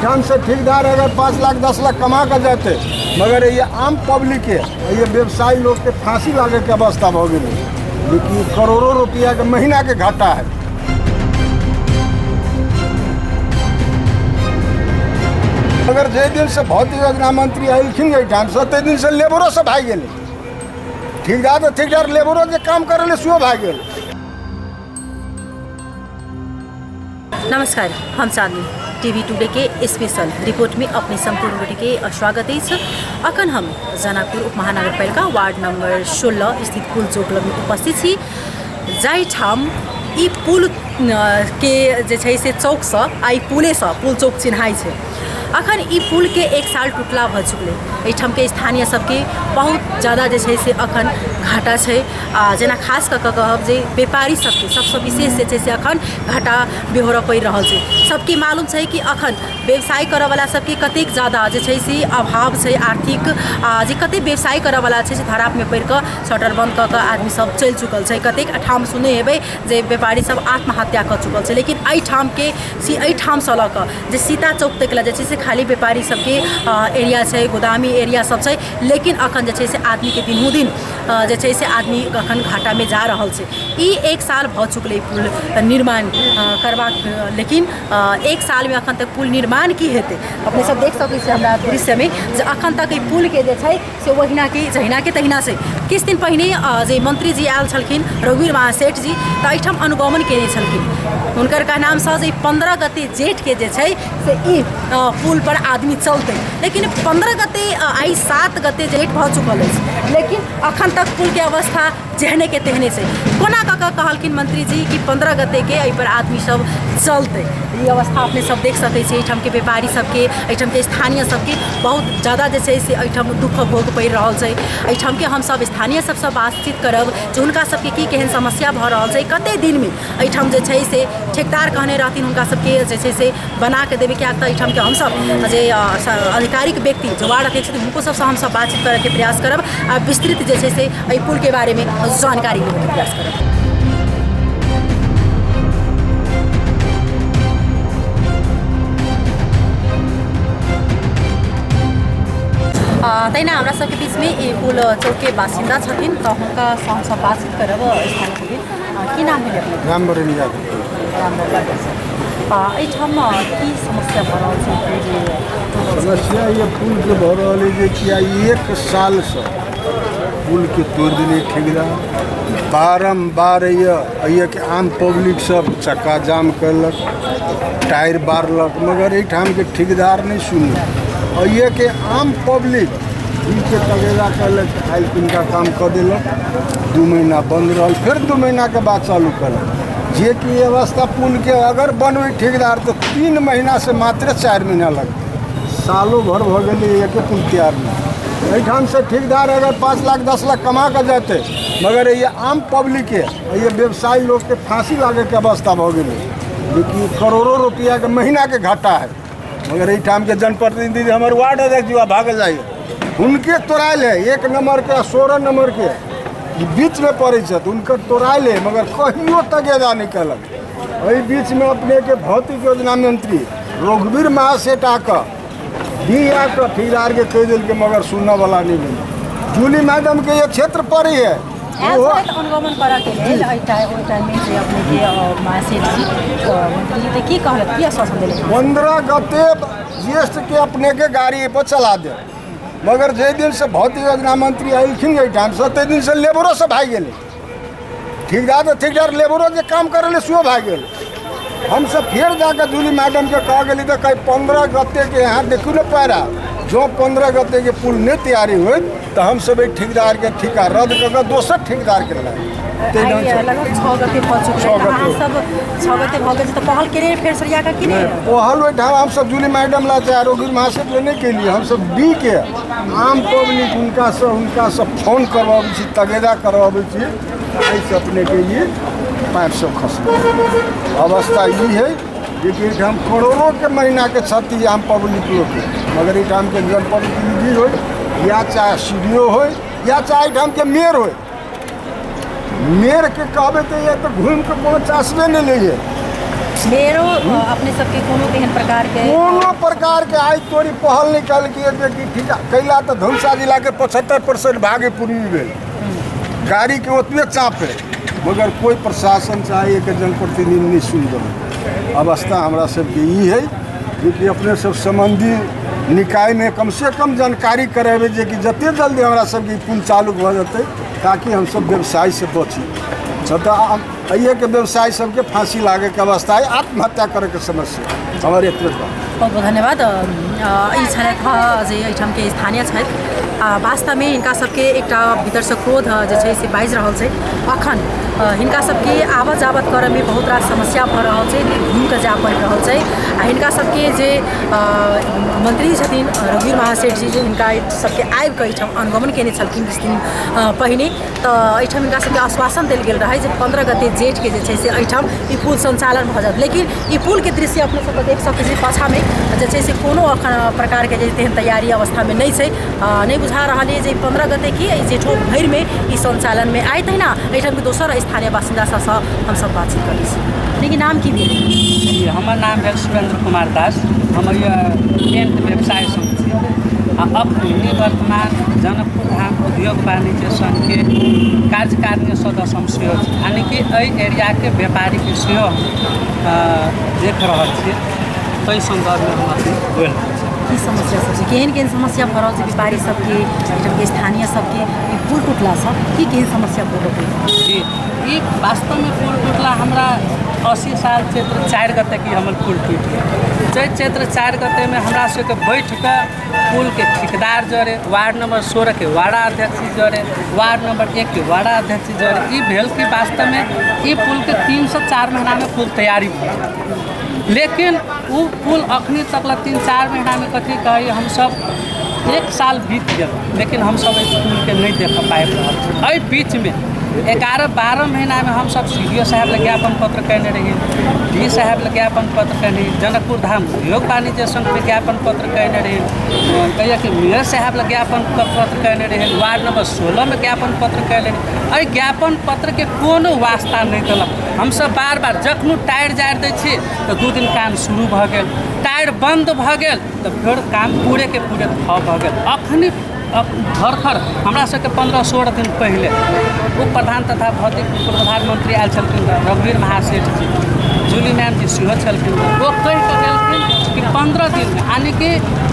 ढंग से ठेकेदार अगर 5 लाख 10 लाख कमा कर जाते, मगर ये आम पब्लिक है, ये व्यवसायी लोग के फांसी लागे के अवस्था हो गई, लेकिन करोड़ों रुपया के महीना के घाटा है। अगर जे दिन से भौतिक योजना मंत्री आखिन ठाम से ते दिन से लेबरो से भाग गए, ठेकेदार तो ठेकेदार लेबरो के काम करे सुबह भाग गए। नमस्कार, हम चांदनी टीवी टुडे के स्पेशल रिपोर्ट में अपने संपूर्ण बटी के स्वागत है। अखन हम जनकपुर उपमहानगरपालिका वार्ड नंबर 16 स्थित पुल चौक में उपस्थित छी, जाहि ठाम ई पुल के जे छै से चौक से आई पुले से पुल चौक चिन्हाई छै। अखन ई पुल के 1 साल टूटला भ चुकले, एहिठाम के स्थानीय सबके बहुत ज़्यादा जे छै से अखन घाटा छै। जेना खास कऽ कहब जे व्यापारी सबके सबसे विशेष जे छै से अखन घाटा बेहोर पड़ि रहल छै। सबके मालूम छै कि अखन व्यवसाय करऽ वाला सबके कतेक ज़्यादा जे छै से अभाव छै आर्थिक, जे कतेक व्यवसाय करऽ वाला छै से धराप में पड़ि कऽ शटर बंद कऽ कऽ आदमी सब चलि चुकल छै। कतेक ठाम सुने हेबै जे व्यापारी सब आत्महत्या कऽ चुकल छै, लेकिन एहिठाम से लऽ कऽ जे सीता चौक तक जे छै से खाली व्यापारी सबके एरिया छै, गोदामी एरिया सब छै, लेकिन अखन जे छै से आदमी के दिनों दिन जे छै से आदमी अखन घाटा में जा रहल छै। ई 1 साल भ चुकले पुल निर्माण करबाक, लेकिन 1 साल में अखन तक पुल निर्माण की हेतै अपने सब देख सकै छी हमरा दृश्य में जे अखन तक ई पुल के जे छै से ओहिना के जहिना के तहिना छै। किछु दिन पहिने जे मंत्री जी आयल छलखिन रघुवीर महासेठ जी तऽ एहिठाम अनुगमन केने छलखिन। हुनकर कहनाम से जे 15 गते जेठ के जे छै से ई पुल पर आदमी चलते, लेकिन 15 गते आई 7 गते जेठ भ चुकल है, लेकिन अखन तक पुल के अवस्था जेहने के तेहने से। कोना कऽ कहलखिन मंत्री जी कि 15 गते के एहि पर आदमी सब चलते। ये अवस्था अपने सब देख सकै छी, एहिठाम के व्यापारी सबके, एहिठाम के स्थानीय सबके बहुत ज़्यादा जे छै से एहिठाम दुख भोग पड़ि रहल छै। एहिठाम के हम सब स्थानीय सबसँ बातचीत करब जे हुनका सबके की केहन समस्या भऽ रहल छै, कते दिन में एहिठाम जे छै से ठेकेदार कहने रहथिन हुनका सबके जे छै से बना के देवे। क्या एहिठाम के हमसब जे आधिकारिक व्यक्ति जो वार्ड अध्यक्ष छथिन हुनको सबसँ हमसब बातचीत करे के प्रयास करब आ विस्तृत जे छै से एहि पुल के बारे में जानकारी लेवे के प्रयास करब। तैना हमरा सबके बीच में ई पुल चौक के बासिंदा छथिन, तो हुनका हमसब बातचीत करब। स्थानीय की नाम भेलै अपने? रामबरन यादव। एहिठाम की समस्या भऽ रहल छै? समस्या ये पुल के भऽ रहल है जे कि 1 साल से पुल के तोड़ दिले ठेकेदार। बारम्बार ये के आम पब्लिक सब चक्का जाम करलक, टायर बारलक, मगर एहिठाम के ठेकेदार नहीं सुनल। और ये के आम पब्लिक के तगेदा करलक, आयल तिनका काम कर दिलक, 2 महीना बंद रहा, फिर 2 महीना के बाद चालू करलक। जे कि व्यवस्था पुल के अगर बनवे ठेकेदार तो 3 महीना से मात्र 4 महीना लग, सालों भर हो गए एक पुल तैयार नहीं। एहिठाम से ठेकेदार अगर 5 लाख 10 लाख कमा कर जाते, मगर ये आम पब्लिक है, ये व्यवसायी लोग के फांसी लागे के अवस्था हो गई, लेकिन करोड़ों रुपया के महीना के घाटा है। मगर एहिठाम के जनप्रतिनिधि हमारे वार्ड अध्यक्ष जो भाग जाइए, उनके तोड़ायल है 1 नंबर के 16 नंबर के बीच में पड़े छत, उनकर तोड़ायल है, मगर कहियो तगेदा निकलक। एहि बीच में अपने के भौतिक योजना मंत्री रघुवीर महासेठ आकर ठेकेदार के कह दिल के, मगर सुनने वाला नहीं मिला। जूली मैडम के ये क्षेत्र पर ही है, अनुगमन करा के लेल ओइ टाइम में जे अपने के महासेठ जी मंत्री की कहलक, की आश्वासन देलक? 15 गते ज्येष्ठ के अपने के गाड़ी पर चला दे, मगर जे दिन से भौतिक योजना मंत्री आखिन ठाम से ते दिन से लेबरो से भाग गए। ठेकेदार तो ठेकेदार लेबरो के काम करे सुबह भाग गए। हम सब फिर जाकर जूली मैडम के कह गई तो कहीं 15 गते के यहाँ देखू न पैरा, जो 15 गते के पुल नहीं तैयारी हुई तो हम सब ठेकेदार के ठेका रद्द कर दोसर ठेकेदार के लाए। लगभग 6 गते भऽ चुकलै, सब 6 गते भऽ गेल, तो पहल के फिर सरिया का कि नहीं पहल ओहिठाम हम सब जूली मैडम ला चाहे रघुवीर महासेठ लेने के लिए हम सब दी के आम पब्लिक उनका सब फोन करवाबे छी, तगेदा करवाबे छी, ऐसे अपने के ये 500 खस अवस्था ये है कि हम करोड़ों के महीना के क्षति आम पब्लिक लोग के। मगर एहिठाम के जनप्रतिनिधि हो या चाहे CDO हो या चाहे एहिठाम के मेयर हो, मेयर के कहबे तो ये तो घूम के कोनो चासबे नहीं ले, मेरो अपने सबके कोनो एहन प्रकार के कोनो प्रकार के आज तोरी पहल निकाल के कि ठीक कैला तो धनुषा जिला के 75% भागे पूरी भेल गाड़ी के ओतबे चापे मगर कोई प्रशासन चाहे कि जनप्रतिनिधि नहीं सुन दे अवस्था हमरा सबके ई है कि अपने सब संबंधी निकाय में कम से कम जानकारी करावे जे कि जते जल्दी हमरा सबके पुल चालू भ जते ताकि हम सब व्यवसाय से बची छता अइए के व्यवसाय सबके फांसी लागे के अवस्था है आत्महत्या करे के समस्या हमारे एतबे बहुत बहुत धन्यवाद ई छलथि जे एहिठाम के स्थानीय छथि वास्तव में हिनका सबके एकटा भीतर से क्रोध जे छै से बाजि रहल छै अखन हिनका सबके आबत जाबत करे में बहुत रास समस्या भ रहल छै घूम के जा पड़ि रहल छै आ हिनका सबके जे मंत्री छथिन रघुवीर महासेठ जी जे हिनका सबके आबि कऽ एहिठाम अनुगमन केने छलखिन किछु दिन पहिने तऽ एहिठाम हिनका सबके आश्वासन देल गेल रहै जे 15 गते जेठ के जे छै से एहिठाम ई पुल संचालन भऽ जायत लेकिन ई पुल के दृश्य अपने सब देख सकै छी पाछा में जे छै से कोनो अखन प्रकार के जे तेहन तैयारी अवस्था में नहीं छै नहीं बुझा रहल है जे 15 गते की जेठो भरि में ई संचालन में आइ तहिना एहिठाम के दोसर स्थानीय बासिंदा सबसँ हमसब बातचीत करै छी लेकिन नाम की भेल हमर नाम है सुरेंद्र कुमार दास हम टेंट व्यवसाय संघ छी अब वर्तमान जनकपुर धाम उद्योग वाणिज्य संघ के कार्यकारिणी सदस्य हम सेहो छी यानी कि एहि एरिया के व्यापारी के सेहो देख रहल छी ताहि संदर्भ में हम अभी बोल रहल छी की समस्या सब छै केहन समस्या भऽ रहल छै व्यापारी सबके एहिठाम के स्थानीय सबके ई पुल टूटला से की केहन समस्या भऽ रहल छै जी ई वास्तव में पुल टूटला हमरा 80 साल चैत्र 4 गते की हमर पुल टूट गया चैत्र 4 गते में हमरा सबके बैठ कर पुल के ठेकेदार जरे वार्ड नंबर 16 के वार्ड अध्यक्ष जरे वार्ड नंबर 1 के वार्ड अध्यक्ष जरे ई भेल कि वास्तव में ई पुल के 3 से 4 महीना में पुल तैयारी भ लेकिन वो पुल अखनी तक 3-4 महीना में कथी कही हम सब 1 साल बीत गया लेकिन हम सब इस पुल के नहीं देख पाए एहि बीच में 11-12 महीना में हम सब CDO साहब लगे ज्ञापन पत्र कहने रहिए डी साहब लगे ज्ञापन पत्र कहने जनकपुर धाम उद्योग वाणिज्य संघ में ज्ञापन पत्र कहने रहिए कहिए कि मेयर साहब लगे ज्ञापन पत्र कहने रहिए वार्ड नंबर 16 में ज्ञापन पत्र कहने रहिए एहि ज्ञापन पत्र के कोनो वास्ता नहीं देलक हम सब बार बार जखनू टायर जारि दै छी तो 2 दिन काम शुरू भ गेल टायर बंद भ गेल तो फिर काम पूरे के पूरे ठप भ गेल अखनी धरखर हमरा सबके 15-16 दिन पहले उप प्रधान तथा भौतिक प्रधानमंत्री आयल छलखिन रघुवीर महासेठ जी जूली मैम जी सेहो छलखिन वो कहि कऽ गेलखिन कि 15 दिन में यानी कि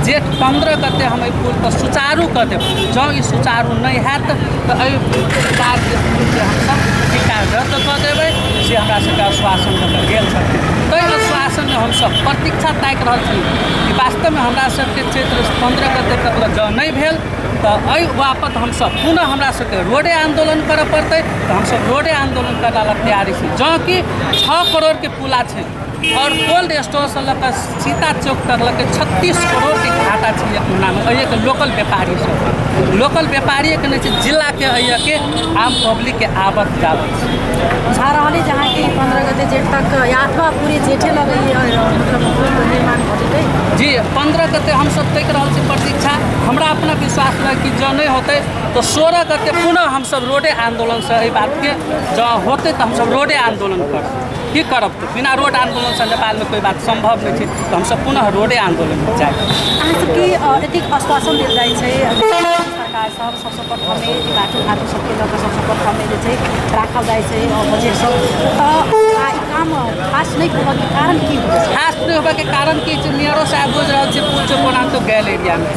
जेठ 15 गते हम एहि पुल पर सुचारू कऽ देब जँ ई सुचारू नहि हैत तऽ एहि कार्य के हमसब टिकट रद्द कऽ देबै से हमरा सबके आश्वासन दऽ कऽ गेल छथिन ताहि आश्वासन में हमसब प्रतीक्षा ताकि रहल छी कि वास्तव में हमरा सबके चैत्र 15 गते तक जँ नहि भेल तऽ एहि बापत हमसब पुनः हमरा सबके रोडे आंदोलन करऽ पड़तै तऽ हमसब रोडे आंदोलन करै ला तैयारी छी जँ कि 6 करोड़ के पुला छै और कोल्ड स्टोर से लऽ कऽ सीता चौक तक लऽ कऽ 36 करोड़ के घाटा छै एक महीना में अइए के लोकल व्यापारी सब लोकल व्यापारी के नहीं छै जिला के अइए के आम पब्लिक के आबत जाबत बुझा रहल है जहाँ की 15 गते जेठ तक या अथवा पूरे जेठे लगैए मतलब पुल निर्माण भऽ जेतै जी 15 गते हम सब तक रहल छी प्रतीक्षा हमरा अपना विश्वास है कि जँ नहीं होते तो 16 गते पुनः हम सब रोडे आंदोलन से एहि बात के जँ होते तो हम सब रोडे आंदोलन करब की करब तो बिना रोड आंदोलन से नेपाल में कोई बात संभव नहीं है तो हम सब पुनः रोडे आंदोलन में जाए अहाँ सबके एतेक आश्वासन देल जाइ छै सरकार सब सबसँ प्रथम बाटो घाटो सबके लऽ कऽ सबसँ प्रथम जे छै राखल जाइ छै बजेट सब तऽ ई काम फास्ट नहीं होबऽ के कारण की होबऽ फास्ट नहीं होबऽ के कारण की छै मेयरो साहब बुझ रहल छै पुल चौक बना तो गेल एरिया में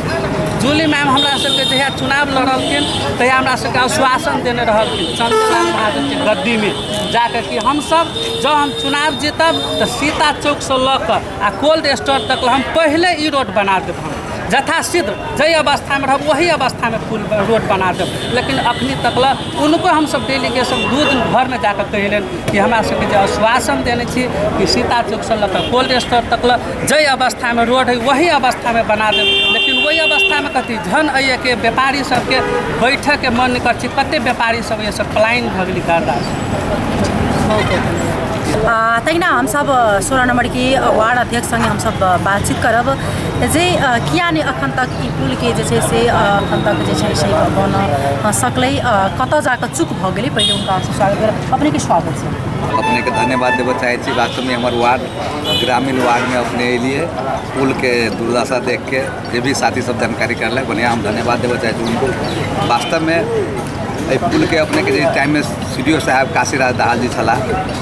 जूली मैम हमरा सबके जहिया चुनाव लड़लखिन तहिया हमरा सबके आश्वासन देने रहलखिन चंद्रलाल महाजन के गद्दी में जाकर कि हम सब जब हम चुनाव जीतब तो सीता चौक से लऽ कऽ आ कोल्ड स्टोर तक हम पहले ई रोड बना देब हम यथाशीघ्र जै अवस्था में रहब वही अवस्था में पुल रोड बना देब लेकिन अखनी तक उनको हम सब डेलीगेशन 2 दिन भर में जाकर कहलन कि हमरा सबके जो आश्वासन देने छी कि सीता चौक से लऽ कऽ कोल्ड स्टोर तक जै अवस्था में रोड है वही अवस्था में बना देब लेकिन वही अवस्था में कथी झन अइए के व्यापारी सबके बैठे के मन नहीं कर छी कते व्यापारी सब ये सब पलायन भऽ गेली गर्दा तहिना हम सब 16 नंबर की वार्ड अध्यक्ष संगे हम सब बातचीत करब जे किया ने अखन तक ई पुल के जे छै से अखन तक जे छै से बन सकलै कतऽ जाकऽ चूक भऽ गेलै पहिले हुनका स्वागत करब अपने के स्वागत छै अपने के धन्यवाद देव चाहे छी वास्तव में हमारे वार्ड ग्रामीण वार्ड में अपने लिए पुल के दुर्दशा देख के जे भी साथी सब जानकारी करल बढ़िया हम धन्यवाद देव चाहे छी उनको वास्तव में पुल के अपने के टाइम में CDO साहब काशीराज दाहाल जी छला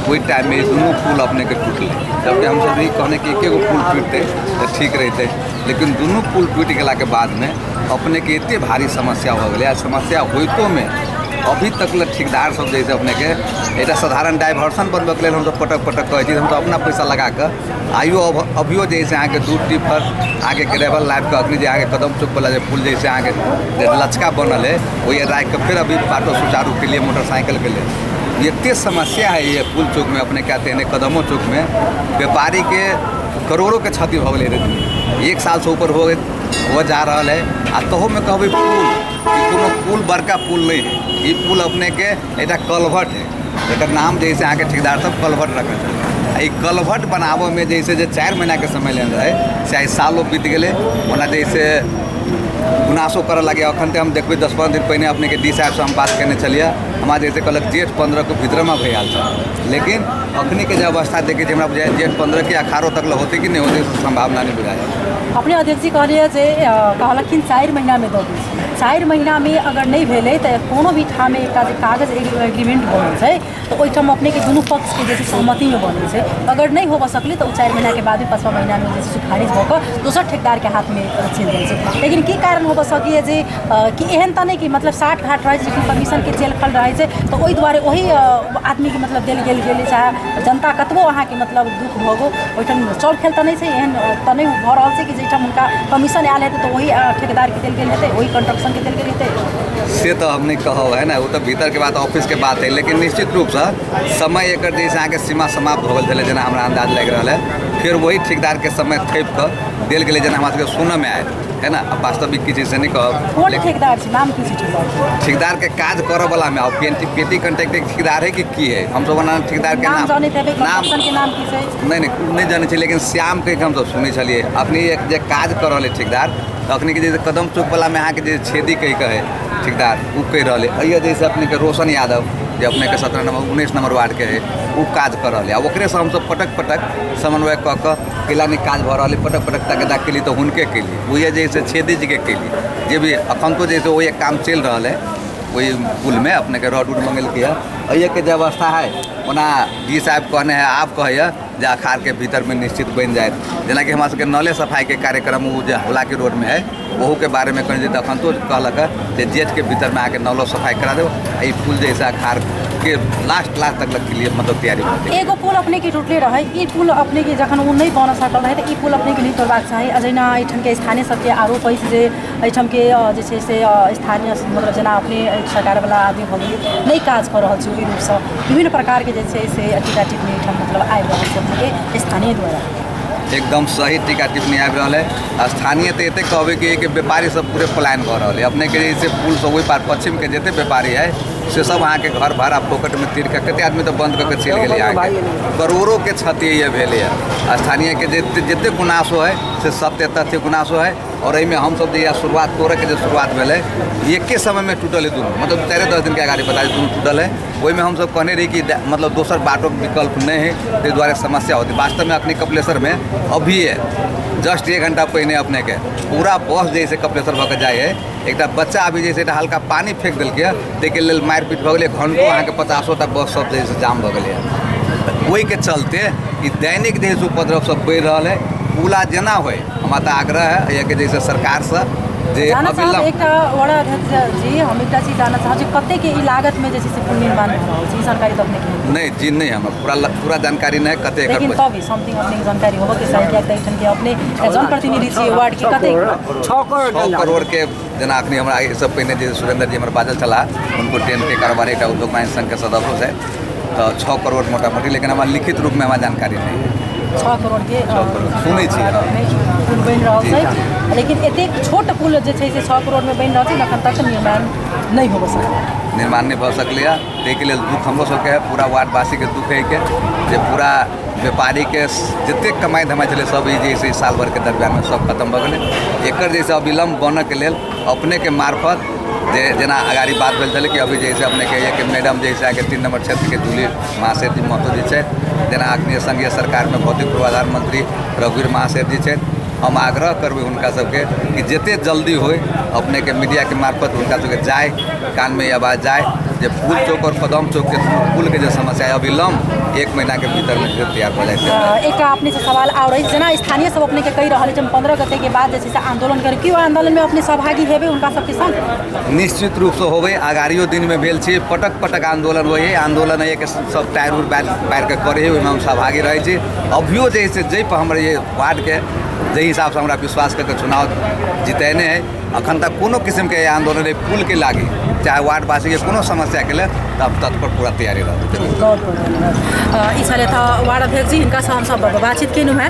वही टाइम में दोनों पुल अपने के टूटल जबकि हम सब कहने कि एक पुल टूटते तो ठीक रहते लेकिन दोनों पुल टूट गला के बाद में अपने के इतने भारी समस्या हो गई समस्या होइतो में अभी तक ठेकेदार सब जैसे अपने के एक साधारण डाइवर्सन बनबे के लिए हम सब पटक पटक कहे हम तो अपना पैसा लगा कर आइयो अभियो जैसे अहाँ के दू टिपर आगे ग्रेवल लाइफ के अग्नि आगे कदम चौक वाला पुल जैसे अहाँ के लचका बनल है वही राख के फिर अभी बाटो सुचारू के लिए मोटरसाइकिल के लिए इतने समस्या है ये पुल चौक में अपने कहते हैं कदमों चौक में व्यापारी के करोड़ों के क्षति हो गए रहती 1 साल से ऊपर हो जा रहा है आ तहो में कहबे पुल कोनो पुल बड़का पुल नहीं है ये पुल अपने के एक कलभट है एक नाम जैसे अहाँ के ठेकेदार सब कलभट रखल है कलभट बनाबे में जैसे 4 महीना के समय लेने रहे चाहे सालों बीत गए ओना जैसे गुनासो कर लगे अखन हम देखिए 10-15 दिन पहले अपने के D साहब से हम बात करने चलिए हमारा जैसे कहलक जेठ 15 के भीतर में भैया लेकिन अखनी के जो अवस्था देखे हमरा बुझाए जेठ 15 के 18 तक होते कि नहीं होते संभावना नहीं बुझाए अपने अध्यक्ष जी कहलिए जे कहलखिन 4 महीना में दो 4 महीना में अगर नहीं भेले तो कोनो भी ठाम में एक कागज एग्रीमेंट बने छै तो ओहिठाम अपने के दुनू पक्ष के जैसे सहमति में बने छै अगर नहीं हो सकले तो 4 महीना के बाद भी 5वां महीना में जैसे खारिज होकर दोसर ठेकेदार के हाथ में चल जाए छै लेकिन की कारण हो सकिए जे कि एहन तो नहीं कि मतलब 60 घाट रहे छै कमीशन के जेल खल रहे छै तो ओहि दुआरे वही आदमी के मतलब देल गेल चाहे जनता कतबो अहाँ के मतलब दुख भोगो ओहिठाम चल खेल तो नहीं छै एहन तो नहीं भऽ रहल छै कि जेठाम उनका कमीशन आयल हेतै तो वही ठेकेदार के देल गेल हेतै वही कंस्ट्रक्शन के देल गेल हेतै से तो हम नहीं कहब है ना वो तो भीतर के बात ऑफिस के बात है लेकिन निश्चित रूप से समय एक जैसे अहाँ के सीमा समाप्त हो गए जना हमरा अंदाज लग रहा है फिर वही ठेकेदार के समय थेप कर देल गेले जना हमरा सबके सुनऽ में आयल है ना अब वास्तविक किसी से नहीं कहब ठेकेदार नाम की ठेकेदार के काज करे वाला में पेटी कंट्रैक्ट ठेकेदार है कि है हम सब ठेकेदार के नाम नहीं जाने छे लेकिन श्याम के हम सब सुने छलिए अपनी एक जे काज कर रहे ठेकेदार अखनी के जैसे कदम चौक वाला में अहाँ के जैसे छेदी कहे ठेकेदार वो कह रहे है जैसे अपने के रोशन यादव जो अपने के 17 नंबर 19 नंबर वार्ड के है वो काज कर रहे अब ओकरे से हम सब पटक पटक समन्वय कऽ के किलानी काज भऽ रहा है पटक पटक तकदा के लिए तो हुनके के लिए वही जैसे छेदी जी के लिए जे भी अखन तो जैसे वही काम चल रहा है वही पुल में अपने के रोड उड मंगल किया अये के जो अवस्था है ओना D साहब कहने हैं आप कहिए जे अखाड़ के भीतर में निश्चित बन जाए जना कि हमारे सबके नले सफाई के कार्यक्रम वो जो हौला के रोड में है वहू के बारे में कहीं अखन तो कहलक जे जेठ के भीतर में आके नलो सफाई करा दो ये पुल जैसा अखाड़ के लास्ट तक के लिए मतलब तैयारी करते एगो पुल अपने के टूटले रहे ई पुल अपने के जखन वो नहीं बन सकल रहे तो ई पुल अपने के नहीं तोड़बाक चाही अजना एहिठाम के स्थानीय सबके आरोप है जे एहिठाम के जे छै से स्थानीय मतलब जना अपने सरकार वाला आदमी भऽ गेलै नहीं काज कर रहल छै ओहि रूप से विभिन्न प्रकार के जे छै से टीका टिप्पणी एहिठाम मतलब आबि रहल छै के स्थानीय द्वारा एकदम सही टीका टिप्पणी आबि रहा है स्थानीय तो ये कहबे कि व्यापारी सब पूरे पलायन कर रहा है अपने के जैसे पुल से वही पार पश्चिम के जितने व्यापारी है से सब अहाँ के घर भाड़ा फोकट में तीर के कते आदमी तो बंद करके चल गए आगे करोड़ों के क्षति ये भेले है स्थानीय के जितने गुनासो है से सत्य तथ्य गुनासो है और एहिमे हम सब जहिया शुरुआत तोड़े के जो शुरुआत भेले एक समय में टूटल है दोनों मतलब 4-10 दिन के आगे बता दोनों टूटल है वही में हम सब कहने रही कि मतलब दोसर बाटो विकल्प नहीं है ते द्वारा समस्या होती वास्तव में अपने कपिलेश्वर में अभी है जस्ट 1 घंटा पहले अपने के पूरा बस जैसे कपिलेश्वर भऽ के जाए है एक बच्चा अभी जैसे हल्का पानी फेंक दिल्कै ताहिके लेल मारपीट भऽ गेलै घंटो अहाँ के 50-टा बस सब जैसे जाम भऽ गेलै वही के चलते ई दैनिक जैसे उपद्रव सब बढ़ि रहा है पुला जना होय हमारा आग्रह है कि जैसे सरकार से जे बड़ा अध्यक्ष जी हम एक चीज जानना चाहते कते के लागत में जैसे पुल निर्माण हो रहा है जानकारी तो अपने के नहीं जी नहीं हमें पूरा जानकारी नहीं कते लेकिन तभी समथिंग अपने जानकारी होगा कि साइड के के अपने जनप्रतिनिधि छी वार्ड के कते 6 करोड़ के जना अखनी हमरा सब पहले जे सुरेंद्र जी हमारे बाजल चला उनको ट्रेन के कारोबार एक उद्योग वाणिज्य संघ के सदस्य है तो 6 करोड़ मोटा मोटी लेकिन हमारा लिखित रूप में हमारा जानकारी नहीं है 6 करोड़ के सुनै छी पुल बनि रहल छै लेकिन एतेक छोट पुल जे छै से 6 करोड़ में बनि रहल छै अखन तक निर्माण नहीं हो सकल निर्माण नहीं भऽ सकलै ताहिके लेल दुख हमरो सबके है, पूरा वार्डवासीके दुख है के जे पूरा व्यापारीके जतेक कमाई धमाई छलै सब ई जे साल भर के दरमियान में सब खत्म भऽ गेलै। एकर जैसे अविलम्ब बनऽके लेल अपनेके मार्फत जेना अगाड़ी बात भेल छलै कि अभी जैसे अपनेके ये कि मैडम जैसे आके 3 नंबर क्षेत्र के दूली महासेठ जी महतो जी छै जेना आत्मीय संघीय सरकार में भौतिक पूर्वाधार मंत्री रघुवीर महासेठ जी छै। हम आग्रह करबै हुनका सबके कि जते जल्दी होय अपने के मीडिया के मार्फत हुनका सबके जाए कान में आवाज जाए जे पुल चौक और कदम चौक के पुल के जो समस्या है अविलम्ब 1 महीना के भीतर में तैयार हो जाए। एक अपने से सवाल आ रही जना स्थानीय सब अपने के कही रहा है 15 गते के बाद जैसे आंदोलन करे क्यों आंदोलन में अपने सहभागी हेबे उनका सबके संग निश्चित रूप से होबे आगाड़ियो दिन में भेल छी पटक पटक आंदोलन होय आंदोलन है कि सब टायर उर बार के करे ओहिमे हम सहभागी रहे छी। अभियो जैसे जै पर हमर ये वार्ड के जे हिसाब से हमरा विश्वास करके चुनाव जितेने है अखन तक कोनो किस्म के आंदोलन पुल के लागी चाहे वार्डवासी के कोनो समस्या के लिए तब तत्पर पूरा तैयारी ई छलै था वार्ड अध्यक्ष जी हिनका से हम सब बातचीत केलहुँ है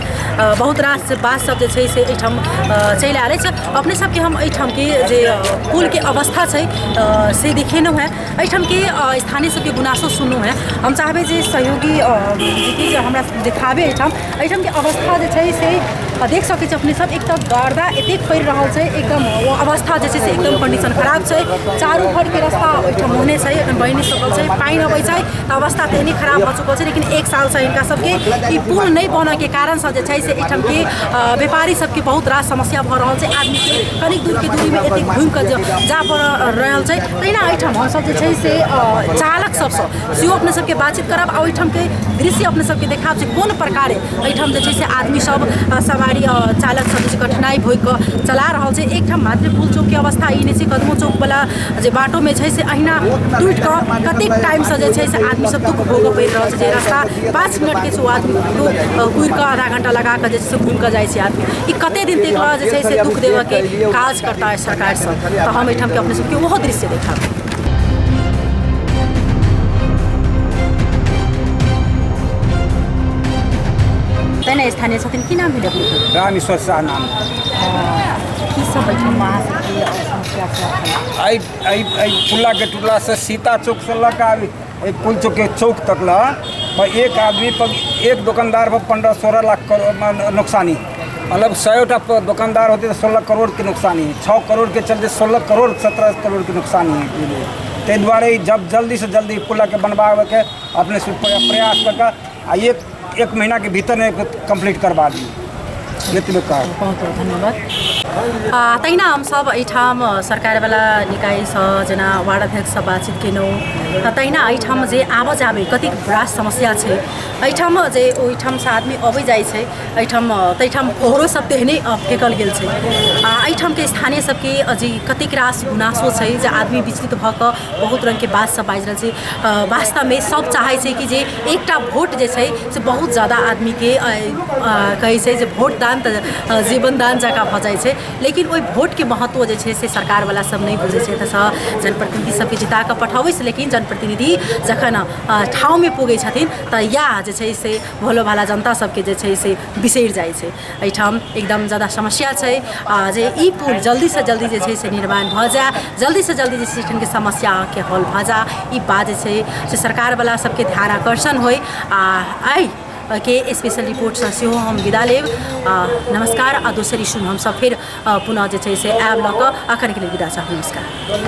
बहुत रास बात सब जे छै से एहिठाम चलि आयल छै अपने सबके हम एहिठाम के जे पुल के अवस्था छै से देखेलहुँ है एहिठाम के स्थानीय सबके गुनासो सुनलहुँ है हम चाहबै जे सहयोगी जे हमरा देखाबे एहिठाम के अवस्था जे छै से देख सकै छी अपने सब एक तऽ गर्दा एतेक पड़ि रहल छै एकदम वो अवस्था जे छै से एकदम कंडीशन खराब छै चारू फर के रास्ता ओहिठाम होने छै एखन बनि नहि सकल छै पानि अबै छै तऽ अवस्था तऽ एहने खराब भऽ चुकल छै लेकिन 1 साल से हिनका सबके ई पुल नहि बनऽ के कारण से जे छै से एहिठाम के व्यापारी सबके बहुत रास समस्या भऽ रहल छै आदमी के कनिक दूर के दूरी में एतेक घुमि कऽ जा पड़ रहल छै तहिना एहिठाम हमसब जे छै से चालक सबसँ सेहो अपने सबके बातचीत करब आ ओहिठाम के दृश्य अपने सबके देखाब छै कोन प्रकारे एहिठाम जे छै से आदमी सब सवारी चालक सब जे कठिनाई भोग कऽ चला रहल छै एकठाम मात्र पुल चौक के अवस्था ई नहि छै कदमो चौक वाला जे बाटो में छै से अहिना टूटि कऽ कतेक टाइम से जे छै से आदमी सब दुख भोगऽ पड़ि रहल छै जे रास्ता 5 मिनट के छै आदमी घुरि कऽ आधा घंटा लगा कऽ जे छै से घुमि कऽ जाइ छै आदमी ई कते दिन तक जे छै से दुख देबऽ के काज करता है सरकार सब तऽ हम एहिठाम के अपने सबके ओहो दृश्य देखाब तैना स्थानीय छथिन की नाम भेल अपने रामेश्वर शाह नाम की सब एहिठाम महासके समस्या छै आई पुला के टुकड़ा से सीता चौक से लग आबी पुल चौक के चौक तक ला पर एक आदमी पर एक दुकानदार पर 15-16 लाख नुकसानी मतलब 100टा दुकानदार होते तो 16 करोड़ के नुकसानी 6 करोड़ के चलते 16 करोड़ 17 करोड़ की नुकसानी है ताहि दुआरे जब जल्दी से जल्दी पुला के बनवावे के अपने से प्रयास करके एक महीना के भीतर में कंप्लीट करवा दी बहुत बहुत धन्यवाद तहिना हम सब एहिठाम सरकारवाला निकायसँ जेना वार्ड अध्यक्षसँ बातचीत केलहुँ तहिना एहिठाम जे आबऽ जाबे कतेक रास समस्या छै एहिठाम जे ओहिठामसँ आदमी अबै जाइ छै एहिठाम तहिठाम फोहरो सब तेहने फेकल गेल छै एहिठाम के स्थानीय सबके जे कतेक रास गुनासो छै जे आदमी विचलित भऽ कऽ बहुत रङ्गके बात सब बाजि रहल छै वास्तवमे सब चाहै छै कि जे एकटा भोट जे छै से बहुत ज़्यादा आदमीके कहै छै जे भोट दान तऽ जीवन दान जकाँ भऽ जाइ छै लेकिन ओहि भोटके महत्व जे छै से सरकारवला सब नहि बुझै छै तऽ जनप्रतिनिधि सबके जिता कऽ पठाबै छै लेकिन जनप्रतिनिधि जखन ठाउँमे पुगै छथिन तऽ या जे छै से भोलोभाला जनता सबके जे छै से बिसरि जाइ छै एहिठाम एकदम ज़्यादा समस्या छै जे ई पुल जल्दीसँ जल्दी जे छै से निर्माण भऽ जाए जल्दीसँ जल्दी जे छै एहिठामके समस्याके हल भऽ जाए ई बात जे छै से सरकारवला सबके ध्यान आकर्षण होइ आई के स्पेशल रिपोर्टसँ सेहो हम विदा लेब नमस्कार आ दोसर इशू हम सब फिर पुनः जे छै से आयब लऽ कऽ अखनके लेल विदा चाहब नमस्कार।